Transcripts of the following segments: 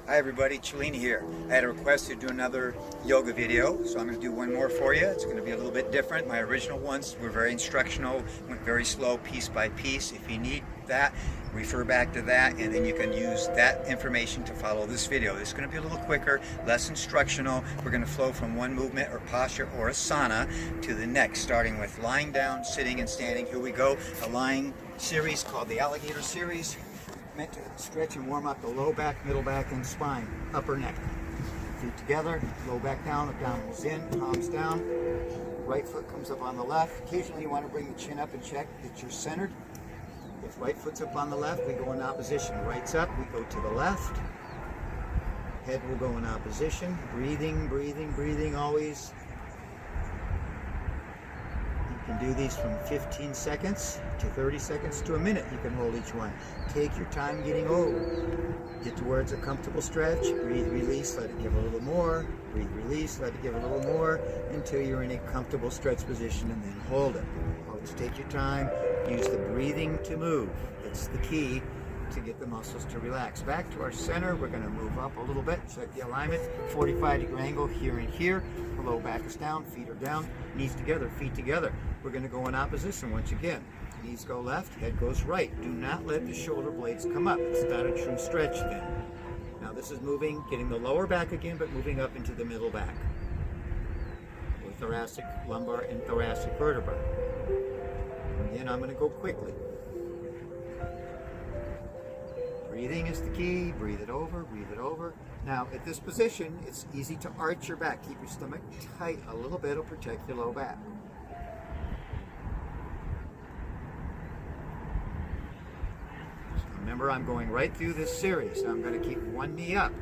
Hi everybody, Cellini here. I had a request to do another yoga video, so I'm going to do one more for you. It's going to be a little bit different. My original ones were very instructional, went very slow, piece by piece. If you need that, refer back to that, and then you can use that information to follow this video. It's going to be a little quicker, less instructional. We're going to flow from one movement or posture or asana to the next, starting with lying down, sitting, and standing. Here we go. A lying series called the alligator series, meant to stretch and warm up the low back, middle back, and spine, upper neck. Feet together, low back down, abdominals in, palms down. Right foot comes up on the left. Occasionally you want to bring the chin up and check that you're centered. If right foot's up on the left, we go in opposition. Right's up, we go to the left. Head will go in opposition. Breathing, breathing, breathing always. You can do these from 15 seconds to 30 seconds to a minute. You can hold each one. Take your time getting over. Get towards a comfortable stretch. Breathe, release, let it give a little more. Breathe, release, let it give a little more until you're in a comfortable stretch position, and then hold it. Always take your time. Use the breathing to move. It's the key to get the muscles to relax. Back to our center. We're going to move up a little bit. Check the alignment. 45-degree angle here and here. The low back is down, feet are down, knees together, feet together. We're going to go in opposition once again. Knees go left, head goes right. Do not let the shoulder blades come up. It's not a true stretch then. Now this is moving, getting the lower back again, but moving up into the middle back. With thoracic, lumbar, and thoracic vertebra. Again, I'm going to go quickly. Breathing is the key. Breathe it over, breathe it over. Now, at this position, it's easy to arch your back. Keep your stomach tight a little bit. It'll protect your low back. Remember, I'm going right through this series. So I'm going to keep one knee up.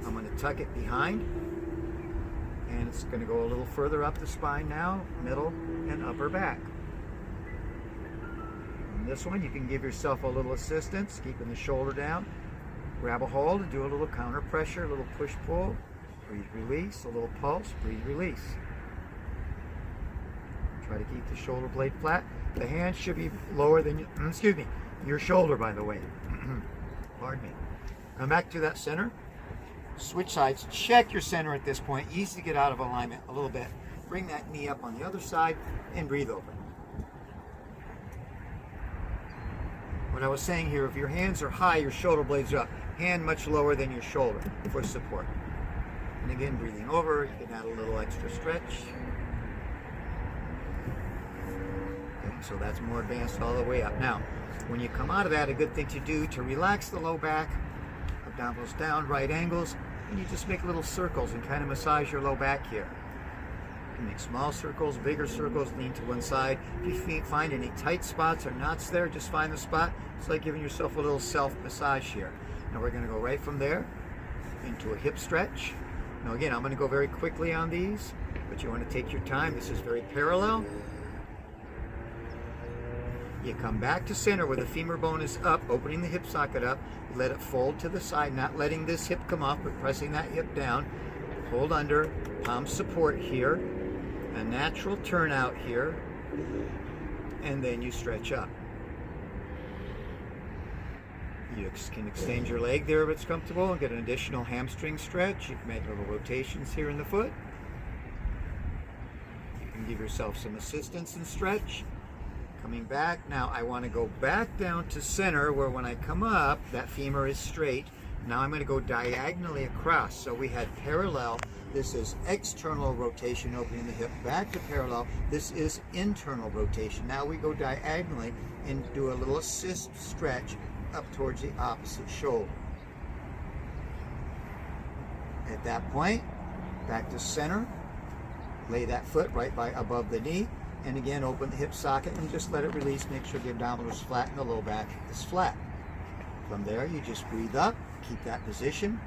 I'm going to tuck it behind. And it's going to go a little further up the spine now, middle and upper back. On this one, you can give yourself a little assistance, keeping the shoulder down. Grab a hold and do a little counter pressure, a little push-pull. Breathe, release, a little pulse, breathe, release. Try to keep the shoulder blade flat. The hand should be lower than your shoulder, by the way. Pardon me. Come back to that center. Switch sides. Check your center at this point. Easy to get out of alignment a little bit. Bring that knee up on the other side and breathe over. What I was saying here, if your hands are high, your shoulder blades are up. Hand much lower than your shoulder for support. And again, breathing over, you can add a little extra stretch. Okay, so that's more advanced all the way up. Now, when you come out of that, a good thing to do to relax the low back, abdominals down, right angles, and you just make little circles and kind of massage your low back here. You can make small circles, bigger circles, lean to one side. If you find any tight spots or knots there, just find the spot. It's like giving yourself a little self-massage here. Now we're going to go right from there into a hip stretch. Now again, I'm going to go very quickly on these, but you want to take your time. This is very parallel. You come back to center where the femur bone is up, opening the hip socket up. Let it fold to the side, not letting this hip come off, but pressing that hip down. Hold under, palm support here. A natural turnout here, and then you stretch up. You can extend your leg there if it's comfortable and get an additional hamstring stretch. You can make little rotations here in the foot. You can give yourself some assistance and stretch. Coming back, now I want to go back down to center where when I come up, that femur is straight. Now I'm going to go diagonally across. So we had parallel. This is external rotation, opening the hip back to parallel. This is internal rotation. Now we go diagonally and do a little assist stretch up towards the opposite shoulder. At that point, back to center. Lay that foot right by above the knee. And again, open the hip socket and just let it release. Make sure the abdominal is flat and the low back is flat. From there, you just breathe up. Keep that position.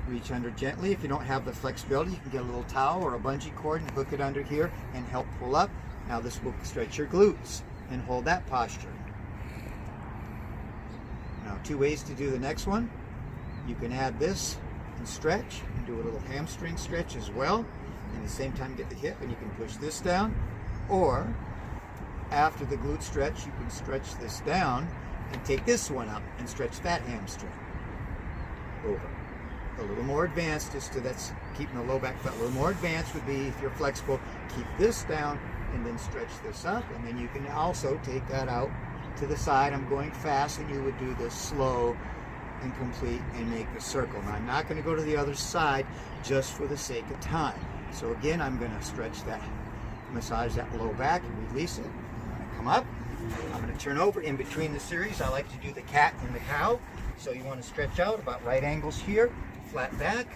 Reach under gently. If you don't have the flexibility, you can get a little towel or a bungee cord and hook it under here and help pull up. Now this will stretch your glutes and hold that posture. Now, two ways to do the next one. You can add this and stretch and do a little hamstring stretch as well. And at the same time, get the hip and you can push this down. Or after the glute stretch, you can stretch this down and take this one up and stretch that hamstring. over. A little more advanced, just to that's keeping the low back foot. A little more advanced would be, if you're flexible, keep this down and then stretch this up, and then you can also take that out to the side. I'm going fast, and you would do this slow and complete and make the circle. Now I'm not going to go to the other side just for the sake of time. So again, I'm going to stretch that, massage that low back and release it. I'm going to come up. I'm going to turn over. In between the series, I like to do the cat and the cow. So you want to stretch out about right angles here, flat back.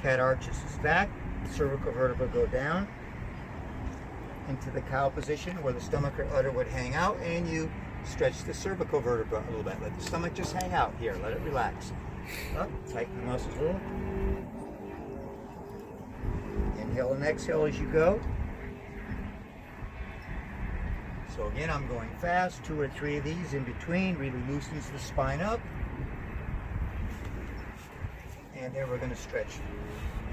Cat arches his back, cervical vertebra go down into the cow position where the stomach or udder would hang out, and you stretch the cervical vertebra a little bit. Let the stomach just hang out here. Let it relax. Up, tighten the muscles a little. Inhale and exhale as you go. So again, I'm going fast. 2 or 3 of these in between really loosens the spine up. And then we're going to stretch.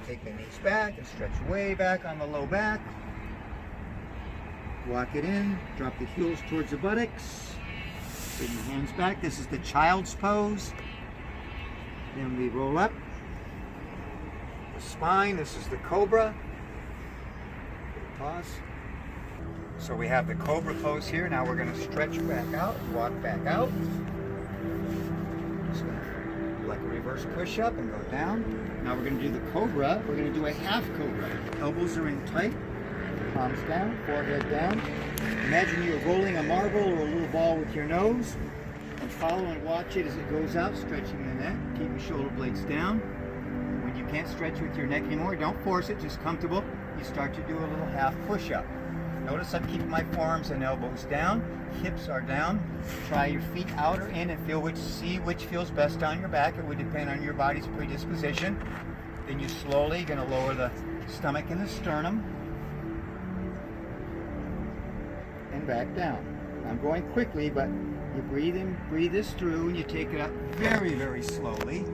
Take the knees back and stretch way back on the low back. Walk it in. Drop the heels towards the buttocks. Bring your hands back. This is the child's pose. Then we roll up the spine. This is the cobra. Pause. So we have the cobra pose here. Now we're going to stretch back out, walk back out. Just going to do like a reverse push-up and go down. Now we're going to do the cobra. We're going to do a half cobra. Elbows are in tight, palms down, forehead down. Imagine you're rolling a marble or a little ball with your nose, and follow and watch it as it goes out, stretching the neck. Keep your shoulder blades down. When you can't stretch with your neck anymore, don't force it, just comfortable. You start to do a little half push-up. Notice I'm keeping my forearms and elbows down, hips are down. Try your feet out or in and see which feels best on your back. It would depend on your body's predisposition. Then you slowly going to lower the stomach and the sternum and back down. I'm going quickly, but you breathe in, breathe this through, and you take it up very, very slowly.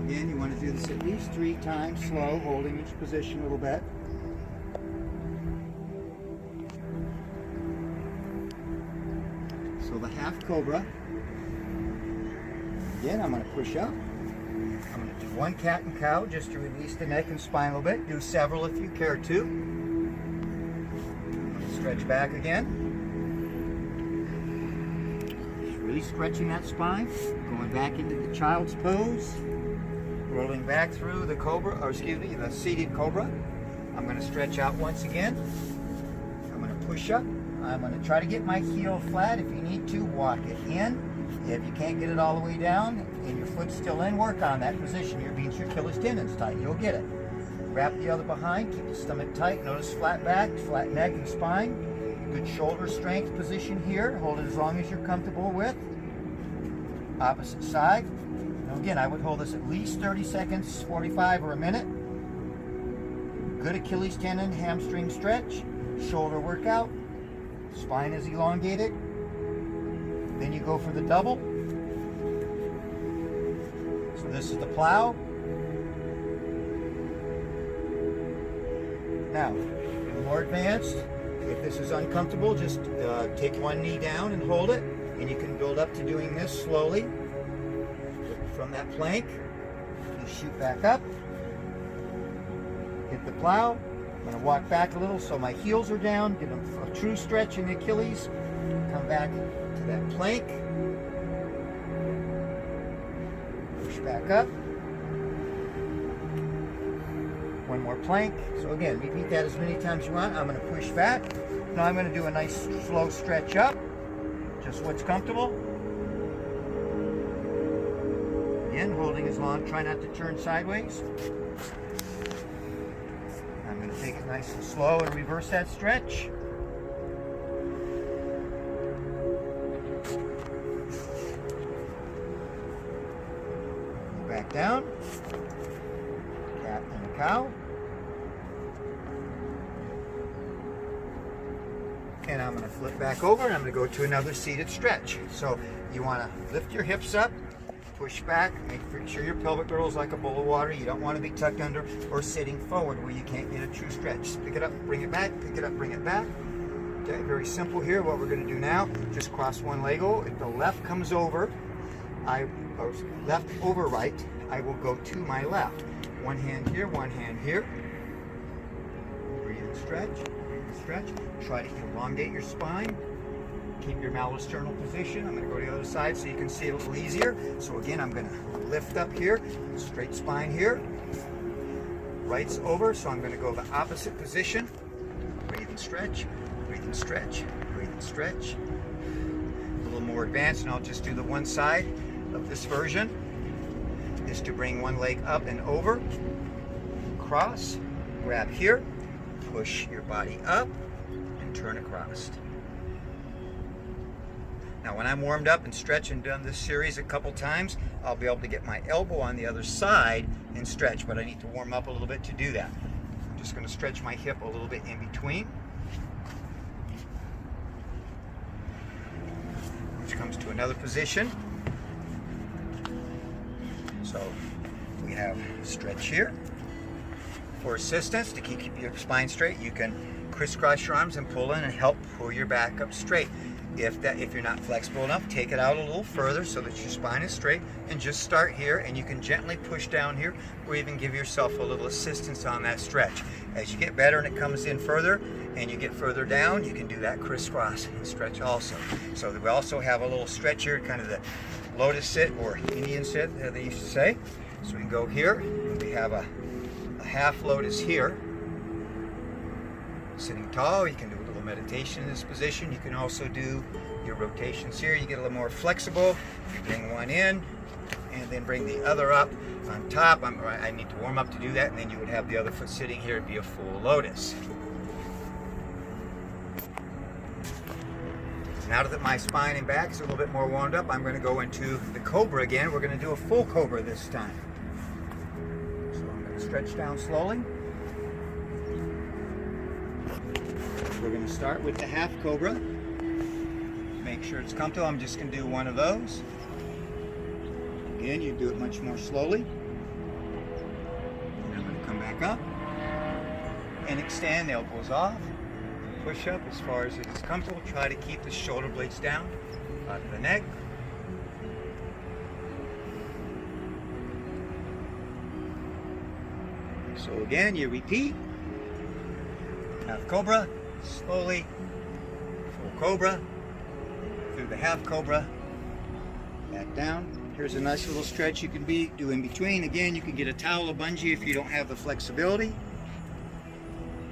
Again, you want to do this at least 3 times slow, holding each position a little bit. So the half cobra. Again, I'm going to push up. I'm going to do 1 cat and cow just to release the neck and spine a little bit. Do several if you care to. Stretch back again. Just really stretching that spine. Going back into the child's pose. Rolling back through the cobra, or excuse me, the seated cobra. I'm going to stretch out once again. I'm going to push up. I'm going to try to get my heel flat. If you need to, walk it in. If you can't get it all the way down and your foot's still in, work on that position. Your means your Achilles tendon's tight. You'll get it. Wrap the other behind. Keep the stomach tight. Notice flat back, flat neck and spine. Good shoulder strength position here. Hold it as long as you're comfortable with. Opposite side. Now again, I would hold this at least 30 seconds, 45 or a minute. Good Achilles tendon, hamstring stretch, shoulder workout, spine is elongated. Then you go for the double. So this is the plow. Now, a little more advanced. If this is uncomfortable, just take 1 knee down and hold it. And you can build up to doing this slowly. From that plank, you shoot back up, hit the plow. I'm going to walk back a little so my heels are down, get a true stretch in the Achilles, come back to that plank, push back up, 1 more plank. So again, repeat that as many times as you want. I'm going to push back. Now I'm going to do a nice slow stretch up, just what's comfortable. Again, holding as long, try not to turn sideways. I'm going to take it nice and slow and reverse that stretch. Back down. Cat and a cow. And I'm going to flip back over and I'm going to go to another seated stretch. So you want to lift your hips up. Push back, make sure your pelvic girdle is like a bowl of water. You don't want to be tucked under or sitting forward where you can't get a true stretch. Pick it up, bring it back, pick it up, bring it back. Okay, very simple here. What we're going to do now, just cross one leg over. If the left comes over, or left over right, I will go to my left. One hand here, one hand here. Breathe and stretch, breathe and stretch. Try to elongate your spine. Keep your malosternal position. I'm going to go to the other side so you can see it a little easier. So again, I'm going to lift up here, straight spine here. Right's over, so I'm going to go the opposite position. Breathe and stretch, breathe and stretch, breathe and stretch. A little more advanced, and I'll just do the one side of this version. Is to bring one leg up and over, cross, grab here, push your body up, and turn across. Now when I'm warmed up and stretched and done this series a couple times, I'll be able to get my elbow on the other side and stretch, but I need to warm up a little bit to do that. I'm just going to stretch my hip a little bit in between, which comes to another position. So we have stretch here. For assistance, to keep your spine straight, you can crisscross your arms and pull in and help pull your back up straight. If you're not flexible enough, take it out a little further so that your spine is straight, and just start here, and you can gently push down here, or even give yourself a little assistance on that stretch. As you get better and it comes in further and you get further down, you can do that crisscross and stretch also. So we also have a little stretch here, kind of the lotus sit or Indian sit, they used to say. So we can go here, and we have a half lotus here. Sitting tall, you can do a little meditation in this position. You can also do your rotations here. You get a little more flexible. You bring one in, and then bring the other up on top. I need to warm up to do that, and then you would have the other foot sitting here. It'd be a full lotus. Now that my spine and back is a little bit more warmed up, I'm going to go into the cobra again. We're going to do a full cobra this time. So I'm going to stretch down slowly. We're going to start with the half cobra. Make sure it's comfortable. I'm just going to do one of those. Again, you do it much more slowly. And I'm going to come back up and extend, elbows off. Push up as far as it's comfortable. Try to keep the shoulder blades down out of the neck. So again, you repeat. Half cobra, slowly, full cobra, through the half cobra, back down. Here's a nice little stretch you can do in between. Again, you can get a towel or bungee if you don't have the flexibility.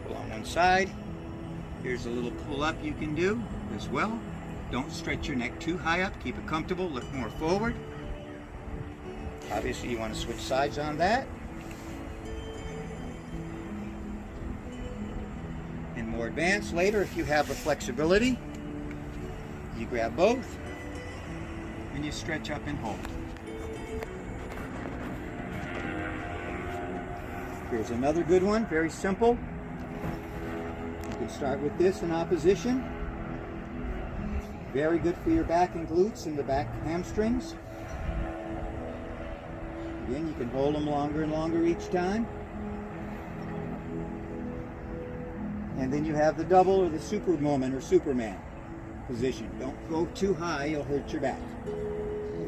Pull on one side. Here's a little pull up you can do as well. Don't stretch your neck too high up. Keep it comfortable. Look more forward. Obviously, you want to switch sides on that. And more advanced later, if you have the flexibility, you grab both and you stretch up and hold. Here's another good one, very simple. You can start with this in opposition. Very good for your back and glutes and the back hamstrings. Again, you can hold them longer and longer each time. And then you have the double or the Superwoman or Superman position. Don't go too high, you'll hurt your back.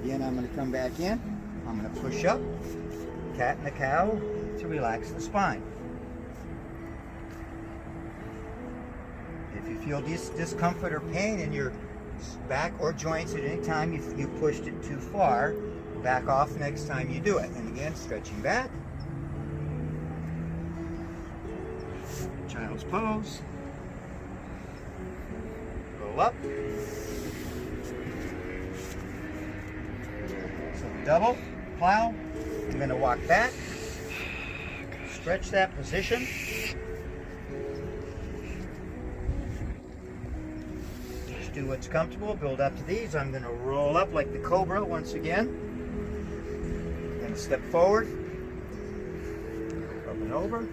Again, I'm going to come back in. I'm going to push up, cat and the cow, to relax the spine. If you feel discomfort or pain in your back or joints at any time you pushed it too far, back off next time you do it. And again, stretching back. Child's pose. Roll up. So double, plow. I'm going to walk back. Stretch that position. Just do what's comfortable. Build up to these. I'm going to roll up like the cobra once again. Going to step forward. Up and over.